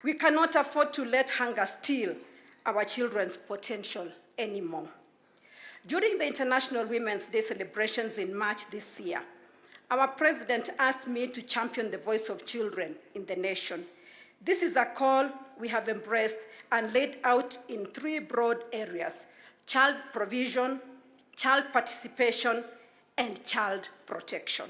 We cannot afford to let hunger steal our children's potential anymore. During the International Women's Day celebrations in March this year, our president asked me to champion the voice of children in the nation. This is a call we have embraced and laid out in 3 broad areas: child provision, child participation, and child protection.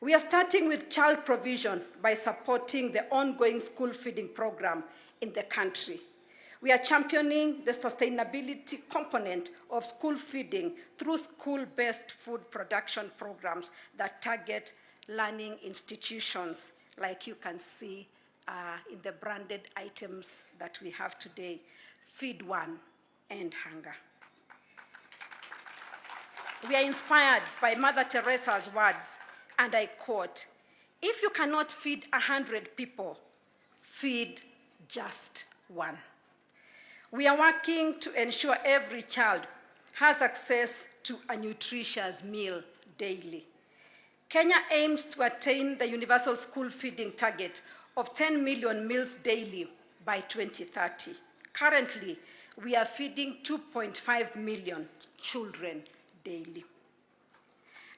We are starting with child provision by supporting the ongoing school feeding program in the country. We are championing the sustainability component of school feeding through school-based food production programs that target learning institutions, like you can see in the branded items that we have today: Feed One and Hunger. We are inspired by Mother Teresa's words, and I quote, "If you cannot feed 100 people, feed just one." We are working to ensure every child has access to a nutritious meal daily. Kenya aims to attain the universal school feeding target of 10 million meals daily by 2030. Currently, we are feeding 2.5 million children daily.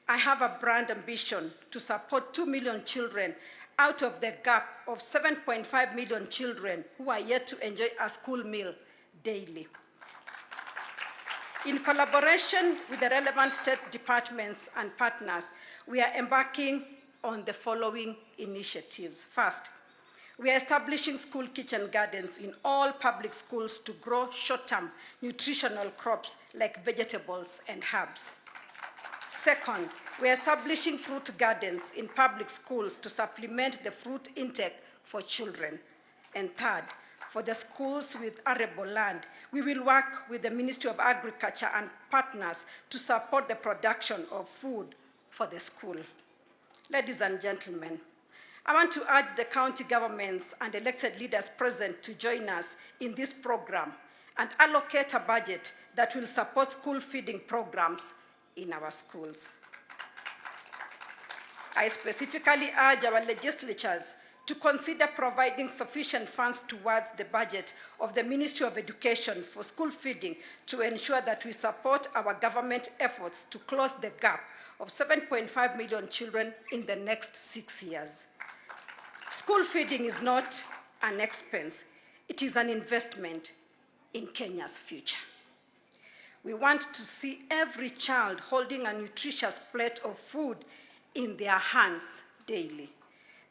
I have a brand ambition to support 2 million children out of the gap of 7.5 million children who are yet to enjoy a school meal daily. In collaboration with the relevant state departments and partners, we are embarking on the following initiatives. First, we are establishing school kitchen gardens in all public schools to grow short-term nutritional crops like vegetables and herbs. Second, we are establishing fruit gardens in public schools to supplement the fruit intake for children. And third, for the schools with arable land, we will work with the Ministry of Agriculture and partners to support the production of food for the school. Ladies and gentlemen, I want to urge the county governments and elected leaders present to join us in this program and allocate a budget that will support school feeding programs in our schools. I specifically urge our legislatures to consider providing sufficient funds towards the budget of the Ministry of Education for school feeding to ensure that we support our government efforts to close the gap of 7.5 million children in the next 6 years. School feeding is not an expense, it is an investment in Kenya's future. We want to see every child holding a nutritious plate of food in their hands daily.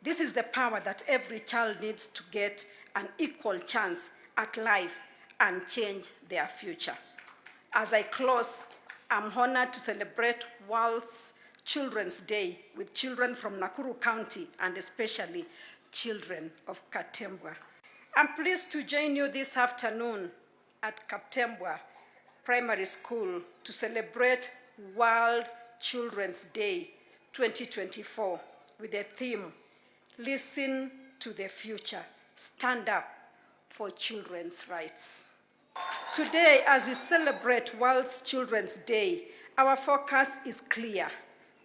This is the power that every child needs to get an equal chance at life and change their future. As I close, I'm honored to celebrate World Children's Day with children from Nakuru County and especially children of Katembwa. I'm pleased to join you this afternoon at Katembwa Primary School to celebrate World Children's Day 2024 with the theme, "Listen to the future, stand up for children's rights." Today, as we celebrate World Children's Day, our focus is clear: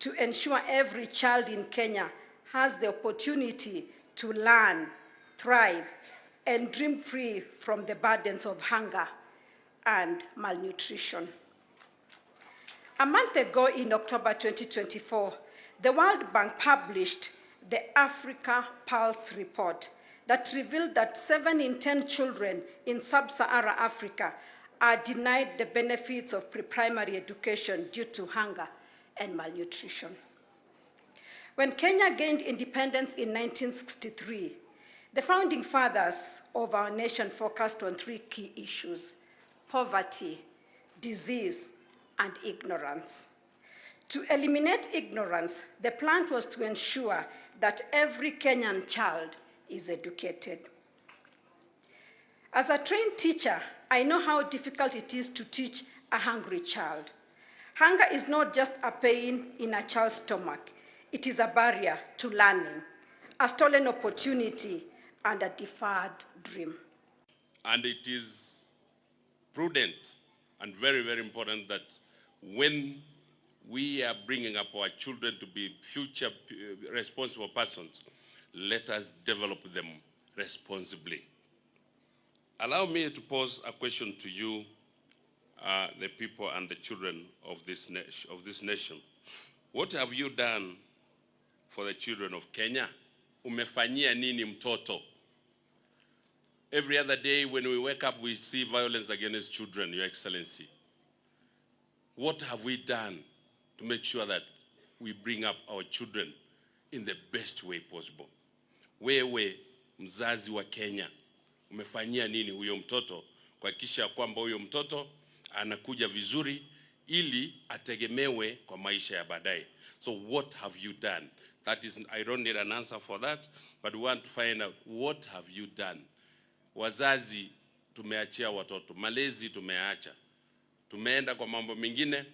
to ensure every child in Kenya has the opportunity to learn, thrive, and dream free from the burdens of hunger and malnutrition. A month ago, in October 2024, the World Bank published the Africa Pulse report that revealed that 7 in 10 children in sub-Saharan Africa are denied the benefits of pre-primary education due to hunger and malnutrition. When Kenya gained independence in 1963, the founding fathers of our nation focused on 3 key issues: poverty, disease, and ignorance. To eliminate ignorance, the plan was to ensure that every Kenyan child is educated. As a trained teacher, I know how difficult it is to teach a hungry child. Hunger is not just a pain in a child's stomach. It is a barrier to learning, a stolen opportunity, and a deferred dream. And it is prudent and very, very important that when we are bringing up our children to be future responsible persons, let us develop them responsibly. Allow me to pose a question to you, the people and the children of this nation. What have you done for the children of Kenya? Umefanyia nini mtoto? Every other day when we wake up, we see violence against children, Your Excellency. What have we done to make sure that we bring up our children in the best way possible? Wewe mzazi wa Kenya, umefanyia nini huyo mtoto kuhakikisha kwamba huyo mtoto anakuja vizuri ili ategemewe kwa maisha ya baadaye? So what have you done? That is, I don't need an answer for that, but we want to find out what have you done. Wazazi tumeachia watoto, malezi tumeacha. Tumeenda kwa mambo mengine,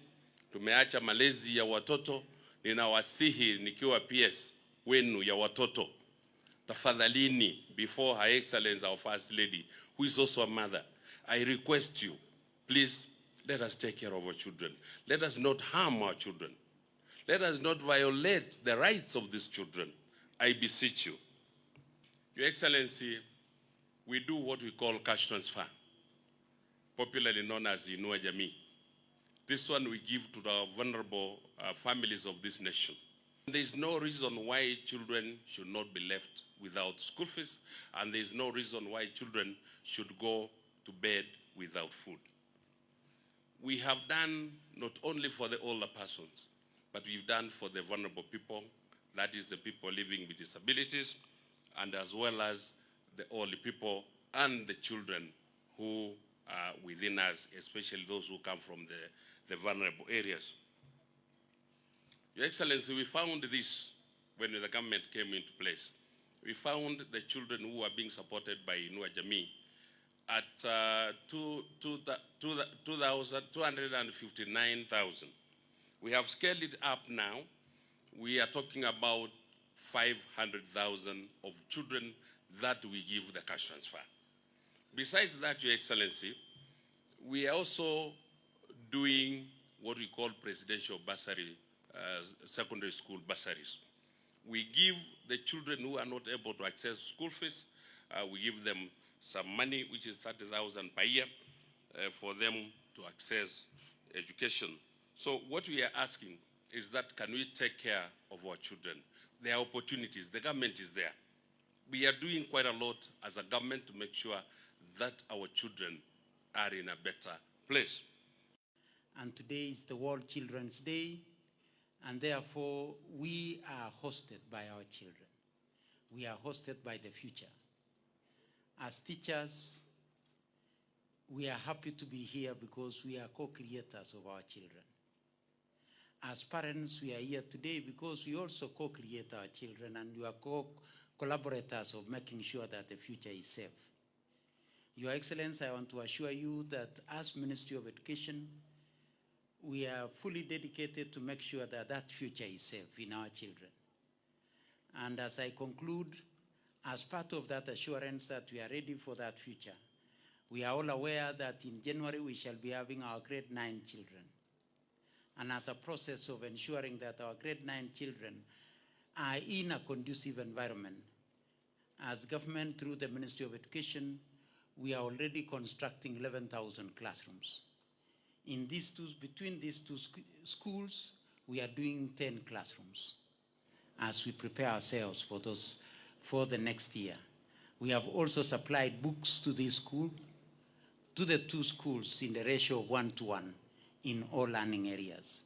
tumeacha malezi ya watoto. Ninawasihi nikiwa PS wenu ya watoto, tafadhalini, before Her Excellency our First Lady, who is also a mother, I request you, please, let us take care of our children. Let us not harm our children. Let us not violate the rights of these children. I beseech you. Your Excellency, we do what we call cash transfer, popularly known as Inua Jamii. This one we give to the vulnerable families of this nation. There is no reason why children should not be left without school fees, and there is no reason why children should go to bed without food. We have done not only for the older persons, but we've done for the vulnerable people, that is the people living with disabilities, and as well as the older people and the children who are within us, especially those who come from the vulnerable areas. Your Excellency, we found this when the government came into place. We found the children who are being supported by Inua Jamii at 259,000. We have scaled it up now. We are talking about 500,000 of children that we give the cash transfer. Besides that, Your Excellency, we are also doing what we call presidential bursary, secondary school bursaries. We give the children who are not able to access school fees, we give them some money, which is 30,000 per year, for them to access education. So what we are asking is that, can we take care of our children? There are opportunities. The government is there. We are doing quite a lot as a government to make sure that our children are in a better place. And today is the World Children's Day, and therefore we are hosted by our children. We are hosted by the future. As teachers, we are happy to be here because we are co-creators of our children. As parents, we are here today because we also co-create our children, and we are collaborators of making sure that the future is safe. Your Excellency, I want to assure you that as Ministry of Education, we are fully dedicated to make sure that that future is safe in our children. And as I conclude, as part of that assurance that we are ready for that future, we are all aware that in January we shall be having our grade 9 children. And as a process of ensuring that our grade 9 children are in a conducive environment, as government through the Ministry of Education, we are already constructing 11,000 classrooms. In these two, between these two schools, we are doing 10 classrooms as we prepare ourselves for the next year. We have also supplied books to this school, to the two schools in the ratio of 1:1 in all learning areas.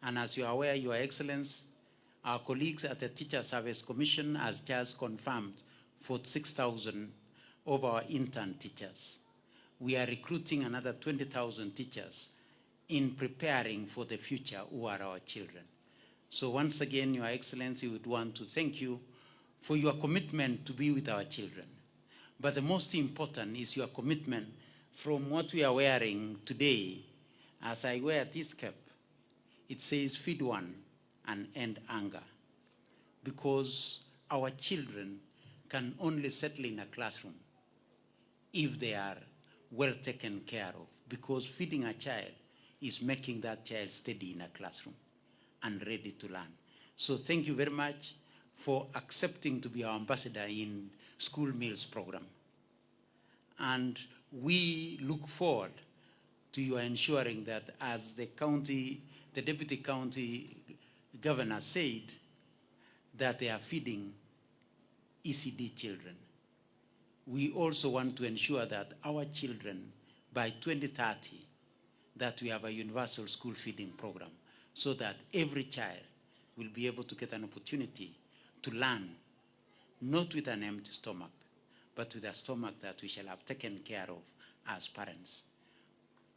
And as you are aware, Your Excellency, our colleagues at the Teacher Service Commission has just confirmed 46,000 of our intern teachers. We are recruiting another 20,000 teachers in preparing for the future who are our children. So once again, Your Excellency, we would want to thank you for your commitment to be with our children. But the most important is your commitment from what we are wearing today. As I wear this cap, it says feed one and end anger. Because our children can only settle in a classroom if they are well taken care of. Because feeding a child is making that child steady in a classroom and ready to learn. So thank you very much for accepting to be our ambassador in school meals program. And we look forward to your ensuring that, as the deputy county governor said, that they are feeding ECD children. We also want to ensure that our children, by 2030, that we have a universal school feeding program, so that every child will be able to get an opportunity to learn, not with an empty stomach, but with a stomach that we shall have taken care of as parents.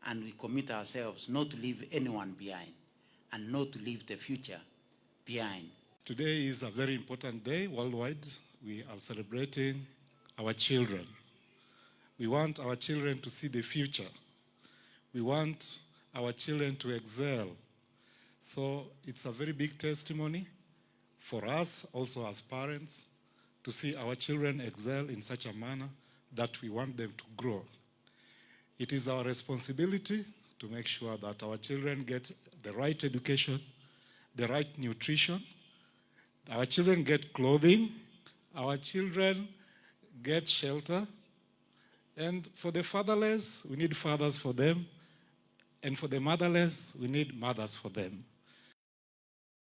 And we commit ourselves not to leave anyone behind and not to leave the future behind. Today is a very important day worldwide. We are celebrating our children. We want our children to see the future. We want our children to excel. So it's a very big testimony for us also as parents to see our children excel in such a manner that we want them to grow. It is our responsibility to make sure that our children get the right education, the right nutrition, our children get clothing, our children get shelter, and for the fatherless, we need fathers for them, and for the motherless, we need mothers for them.